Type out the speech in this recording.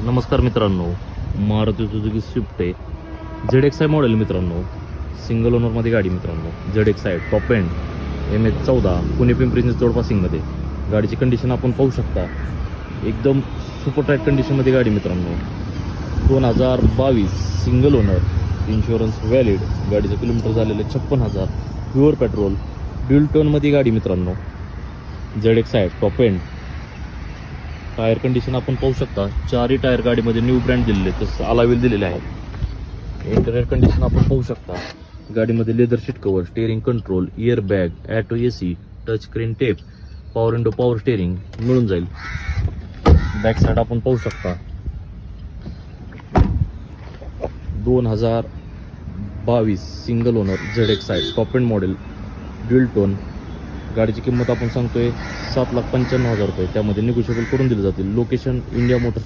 नमस्कार मित्रांनो, Maruti Suzuki Swift आहे ZXi मॉडेल मित्रांनो, सिंगल ओनरमध्ये गाडी मित्रांनो. ZXi top end MH14 Pune Pimpri Chinchwad पासिंगमध्ये. गाडीची कंडिशन आपण पाहू शकता, एकदम सुपर टाईट कंडिशनमध्ये गाडी मित्रांनो. 2022 सिंगल ओनर, इन्शुरन्स व्हॅलिड. गाडीचं किलोमीटर झालेलं 56,000. प्युअर पेट्रोल ड्युल टोनमध्ये गाडी मित्रांनो. ZXi top end. Tyre condition आपण पाहू शकता, चारही टायर गाडीमध्ये न्यू ब्रँड दिलेले, तसं अलावेल दिलेले आहे. इंटेरियर कंडिशन आपण पाहू शकता, गाडीमध्ये leather seat cover, steering control, air bag, auto AC, touch screen tape, power window, power steering मिळून जाईल. बॅक साईड आपण पाहू शकता, 2022 single owner ZXi top end model dual tone. गाडीची किंमत आपण सांगतोय 7,95,000 रुपये. त्यामध्ये निगोशिएबल करून दिले जातील. Location India Motors